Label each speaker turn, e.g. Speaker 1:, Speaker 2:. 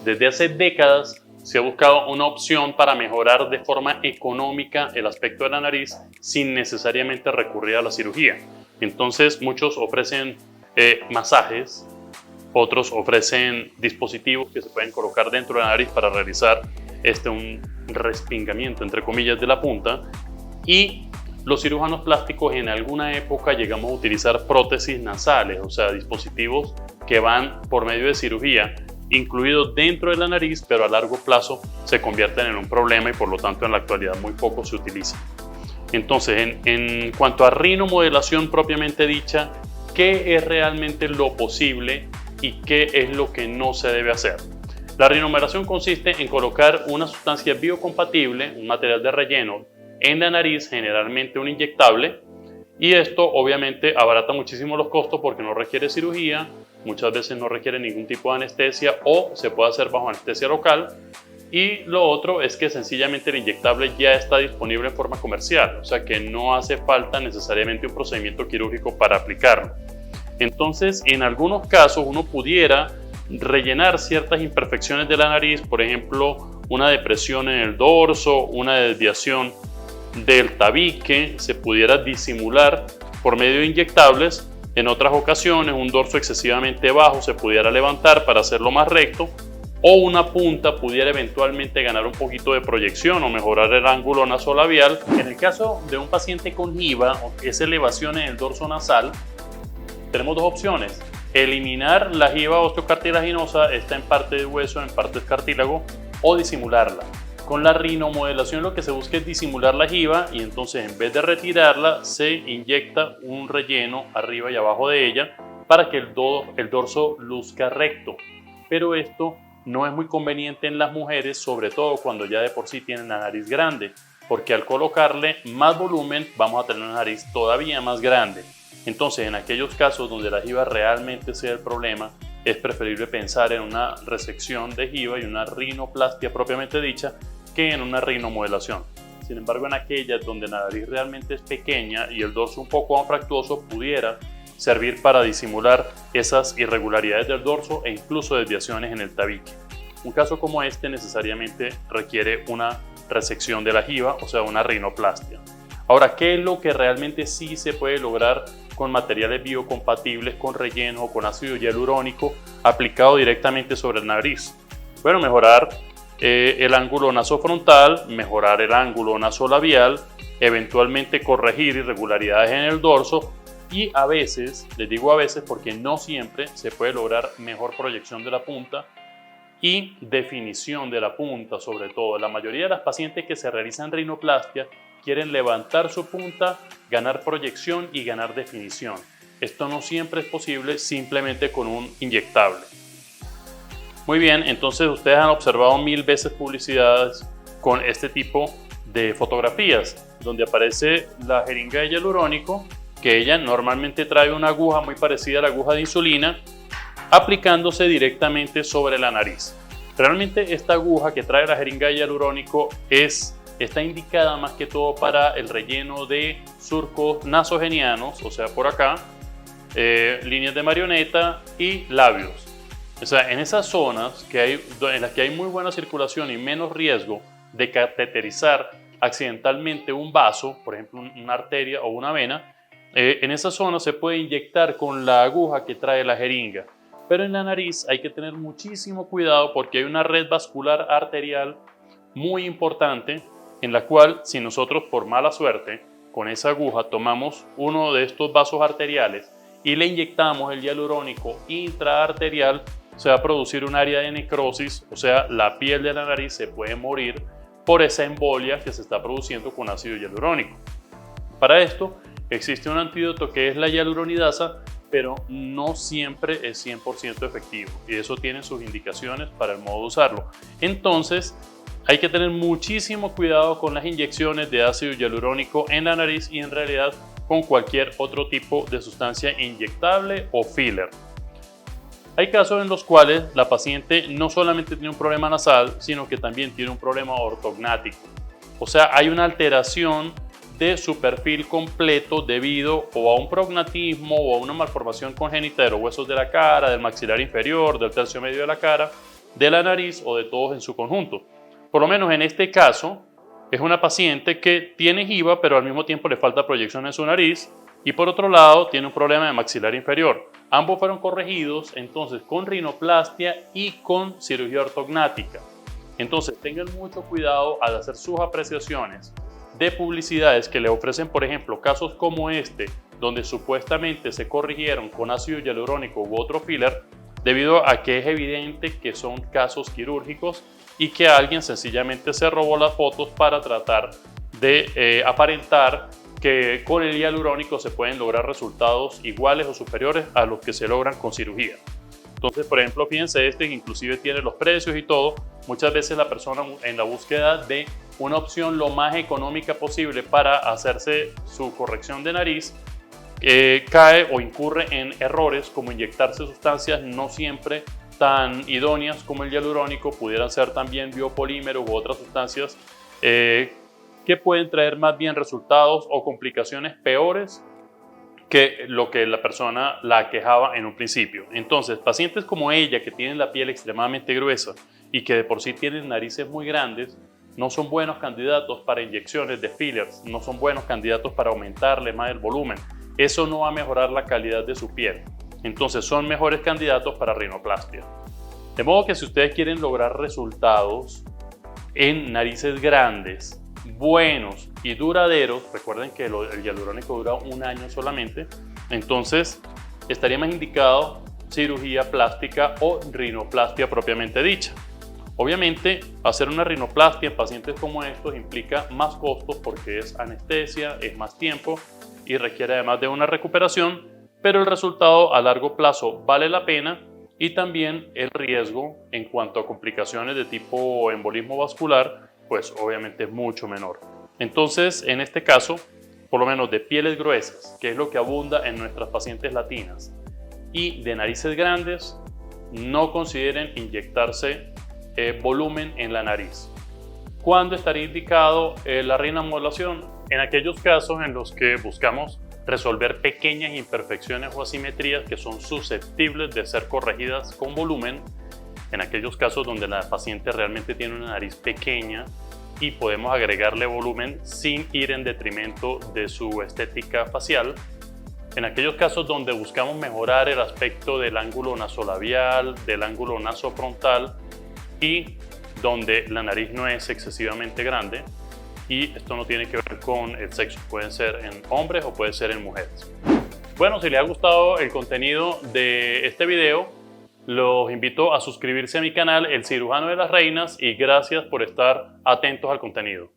Speaker 1: Desde hace décadas se ha buscado una opción para mejorar de forma económica el aspecto de la nariz sin necesariamente recurrir a la cirugía. Entonces muchos ofrecen masajes, otros ofrecen dispositivos que se pueden colocar dentro de la nariz para realizar un respingamiento, entre comillas, de la punta. Y los cirujanos plásticos en alguna época llegamos a utilizar prótesis nasales, o sea, dispositivos que van por medio de cirugía, incluidos dentro de la nariz, pero a largo plazo se convierten en un problema y por lo tanto en la actualidad muy poco se utilizan. Entonces, en cuanto a rinomodelación propiamente dicha, ¿qué es realmente lo posible y qué es lo que no se debe hacer? La rinomodelación consiste en colocar una sustancia biocompatible, un material de relleno, en la nariz, generalmente un inyectable, y esto obviamente abarata muchísimo los costos porque no requiere cirugía, muchas veces no requiere ningún tipo de anestesia o se puede hacer bajo anestesia local. Y lo otro es que sencillamente el inyectable ya está disponible en forma comercial, o sea que no hace falta necesariamente un procedimiento quirúrgico para aplicarlo. Entonces, en algunos casos uno pudiera rellenar ciertas imperfecciones de la nariz, por ejemplo, una depresión en el dorso, una desviación del tabique, se pudiera disimular por medio de inyectables. En otras ocasiones, un dorso excesivamente bajo se pudiera levantar para hacerlo más recto, o una punta pudiera eventualmente ganar un poquito de proyección o mejorar el ángulo nasolabial. En el caso de un paciente con giba, o esa elevación en el dorso nasal, tenemos dos opciones: eliminar la giba osteocartilaginosa, está en parte de hueso, en parte es cartílago, o disimularla. Con la rinomodelación lo que se busca es disimular la giba y entonces en vez de retirarla se inyecta un relleno arriba y abajo de ella para que el dorso luzca recto. Pero esto no es muy conveniente en las mujeres, sobre todo cuando ya de por sí tienen la nariz grande, porque al colocarle más volumen vamos a tener una nariz todavía más grande. Entonces, en aquellos casos donde la giba realmente sea el problema, es preferible pensar en una resección de giba y una rinoplastia propiamente dicha que en una rinomodelación. Sin embargo, en aquellas donde la nariz realmente es pequeña y el dorso un poco anfractuoso, pudiera servir para disimular esas irregularidades del dorso e incluso desviaciones en el tabique. Un caso como este necesariamente requiere una resección de la giba, o sea, una rinoplastia. Ahora, ¿qué es lo que realmente sí se puede lograr con materiales biocompatibles, con relleno o con ácido hialurónico aplicado directamente sobre la nariz? Bueno, mejorar el ángulo nasofrontal, mejorar el ángulo nasolabial, eventualmente corregir irregularidades en el dorso y a veces, les digo a veces porque no siempre, se puede lograr mejor proyección de la punta y definición de la punta. Sobre todo, la mayoría de las pacientes que se realizan rinoplastia quieren levantar su punta, ganar proyección y ganar definición. Esto no siempre es posible simplemente con un inyectable. Muy bien, entonces ustedes han observado 1000 veces publicidades con este tipo de fotografías, donde aparece la jeringa de hialurónico, que ella normalmente trae una aguja muy parecida a la aguja de insulina, aplicándose directamente sobre la nariz. Realmente esta aguja que trae la jeringa de hialurónico está indicada más que todo para el relleno de surcos nasogenianos, o sea por acá, líneas de marioneta y labios. O sea, en esas zonas en las que hay muy buena circulación y menos riesgo de cateterizar accidentalmente un vaso, por ejemplo una arteria o una vena, en esa zona se puede inyectar con la aguja que trae la jeringa. Pero en la nariz hay que tener muchísimo cuidado porque hay una red vascular arterial muy importante en la cual, si nosotros por mala suerte con esa aguja tomamos uno de estos vasos arteriales y le inyectamos el hialurónico intraarterial, se va a producir un área de necrosis, o sea, la piel de la nariz se puede morir por esa embolia que se está produciendo con ácido hialurónico. Para esto existe un antídoto que es la hialuronidasa, pero no siempre es 100% efectivo y eso tiene sus indicaciones para el modo de usarlo. Entonces, hay que tener muchísimo cuidado con las inyecciones de ácido hialurónico en la nariz y en realidad con cualquier otro tipo de sustancia inyectable o filler. Hay casos en los cuales la paciente no solamente tiene un problema nasal, sino que también tiene un problema ortognático. O sea, hay una alteración de su perfil completo debido o a un prognatismo o a una malformación congénita de los huesos de la cara, del maxilar inferior, del tercio medio de la cara, de la nariz o de todos en su conjunto. Por lo menos en este caso, es una paciente que tiene giba, pero al mismo tiempo le falta proyección en su nariz, y por otro lado tiene un problema de maxilar inferior. Ambos fueron corregidos entonces con rinoplastia y con cirugía ortognática. Entonces tengan mucho cuidado al hacer sus apreciaciones de publicidades que le ofrecen, por ejemplo, casos como este, donde supuestamente se corrigieron con ácido hialurónico u otro filler, debido a que es evidente que son casos quirúrgicos y que alguien sencillamente se robó las fotos para tratar de aparentar que con el hialurónico se pueden lograr resultados iguales o superiores a los que se logran con cirugía. Entonces, por ejemplo, fíjense este que inclusive tiene los precios y todo. Muchas veces la persona en la búsqueda de una opción lo más económica posible para hacerse su corrección de nariz, cae o incurre en errores como inyectarse sustancias no siempre tan idóneas como el hialurónico, pudieran ser también biopolímeros u otras sustancias que pueden traer más bien resultados o complicaciones peores que lo que la persona la aquejaba en un principio. Entonces, pacientes como ella que tienen la piel extremadamente gruesa y que de por sí tienen narices muy grandes, no son buenos candidatos para inyecciones de fillers, no son buenos candidatos para aumentarle más el volumen. Eso no va a mejorar la calidad de su piel. Entonces son mejores candidatos para rinoplastia. De modo que si ustedes quieren lograr resultados en narices grandes, buenos y duraderos, recuerden que el hialurónico dura un año solamente, entonces estaría más indicado cirugía plástica o rinoplastia propiamente dicha. Obviamente, hacer una rinoplastia en pacientes como estos implica más costos porque es anestesia, es más tiempo y requiere además de una recuperación, pero el resultado a largo plazo vale la pena y también el riesgo en cuanto a complicaciones de tipo embolismo vascular, pues obviamente es mucho menor. Entonces, en este caso, por lo menos de pieles gruesas, que es lo que abunda en nuestras pacientes latinas, y de narices grandes, no consideren inyectarse volumen en la nariz. ¿Cuándo estaría indicado la rinomodulación? En aquellos casos en los que buscamos resolver pequeñas imperfecciones o asimetrías que son susceptibles de ser corregidas con volumen, en aquellos casos donde la paciente realmente tiene una nariz pequeña y podemos agregarle volumen sin ir en detrimento de su estética facial, en aquellos casos donde buscamos mejorar el aspecto del ángulo nasolabial, del ángulo nasofrontal y donde la nariz no es excesivamente grande, y esto no tiene que ver con el sexo, pueden ser en hombres o puede ser en mujeres. Bueno, si les ha gustado el contenido de este video, los invito a suscribirse a mi canal El Cirujano de las Reinas y gracias por estar atentos al contenido.